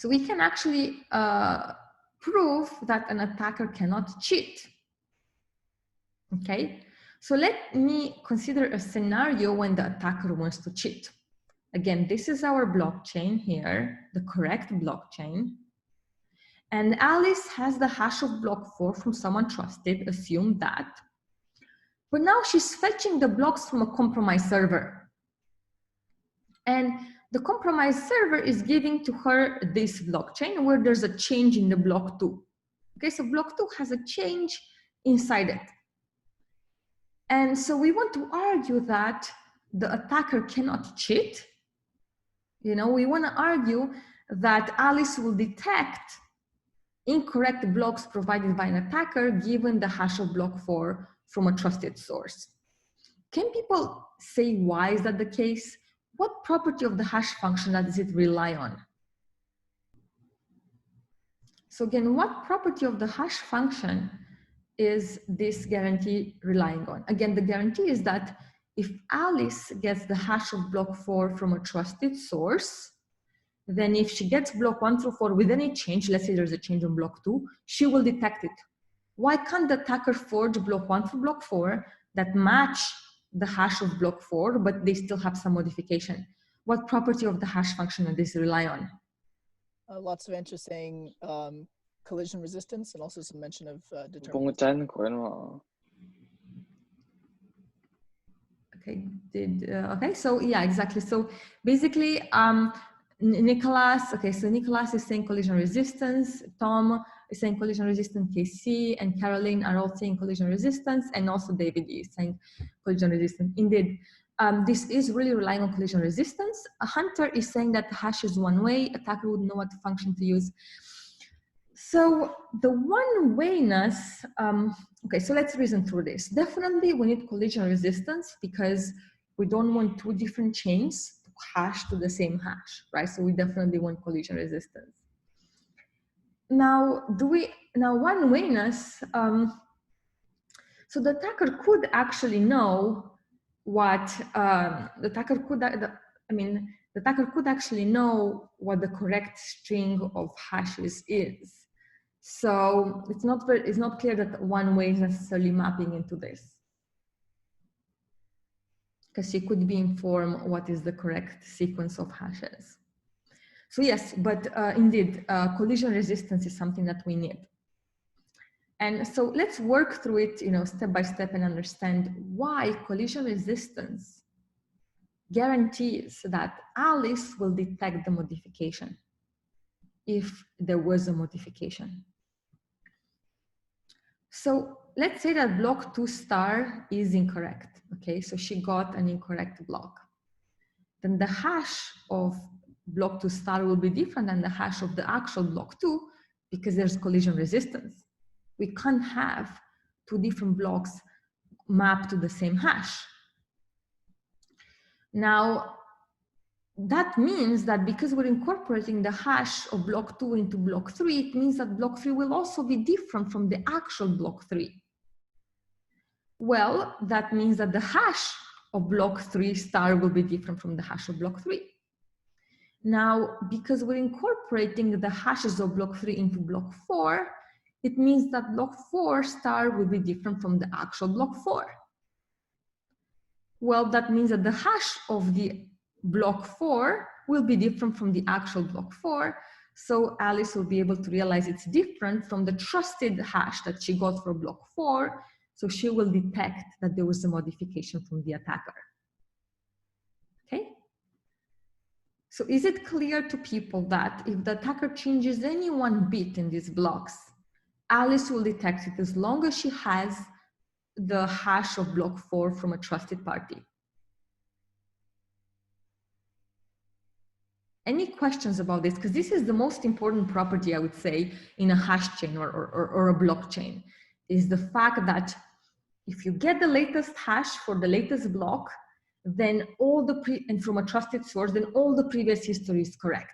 So we can actually prove that an attacker cannot cheat. Okay, so let me consider a scenario when the attacker wants to cheat. Again, this is our blockchain here, the correct blockchain. And Alice has the hash of block 4 from someone trusted, assume that. But now she's fetching the blocks from a compromised server. And the compromised server is giving to her this blockchain where there's a change in the block 2. Okay, so block 2 has a change inside it. And so we want to argue that the attacker cannot cheat. You know, we want to argue that Alice will detect incorrect blocks provided by an attacker given the hash of block 4 from a trusted source. Can people say why is that the case? What property of the hash function does it rely on? So again, what property of the hash function is this guarantee relying on? Again, the guarantee is that if Alice gets the hash of block 4 from a trusted source, then if she gets block 1 through 4 with any change, let's say there's a change on block 2, she will detect it. Why can't the attacker forge block 1 through block 4 that match the hash of block 4, but they still have some modification? What property of the hash function does this rely on? Lots of interesting collision resistance and also some mention of determinism. Okay, okay, so yeah, exactly. So basically, Nicholas, okay, so Nicholas is saying collision resistance, Tom is saying collision resistance KC, and Caroline are all saying collision resistance, and also David is saying collision resistance. Indeed, this is really relying on collision resistance. A Hunter is saying that the hash is one way, attacker would know what function to use. So the one-wayness, okay, so let's reason through this. Definitely we need collision resistance because we don't want two different chains to hash to the same hash, right? So we definitely want collision resistance. Now, one-wayness, so the attacker could actually know what, the attacker could actually know what the correct string of hashes is. So it's not clear that one way is necessarily mapping into this, because she could be informed what is the correct sequence of hashes. So yes, but indeed, collision resistance is something that we need. And so let's work through it, you know, step by step and understand why collision resistance guarantees that Alice will detect the modification if there was a modification. So let's say that block 2 star is incorrect. Okay, so she got an incorrect block. Then the hash of block 2 star will be different than the hash of the actual block 2 because there's collision resistance. We can't have two different blocks mapped to the same hash. Now, that means that because we're incorporating the hash of block 2 into block 3, it means that block 3 will also be different from the actual block 3. Well, that means that the hash of block 3 star will be different from the hash of block 3. Now, because we're incorporating the hashes of block 3 into block 4, it means that block 4 star will be different from the actual block 4. Well, that means that the hash of the block 4 will be different from the actual block 4. So Alice will be able to realize it's different from the trusted hash that she got for block 4. So she will detect that there was a modification from the attacker. Okay. So is it clear to people that if the attacker changes any one bit in these blocks, Alice will detect it as long as she has the hash of block 4 from a trusted party? Any questions about this? Because this is the most important property, I would say, in a hash chain or a blockchain, is the fact that if you get the latest hash for the latest block, then and from a trusted source, then all the previous history is correct.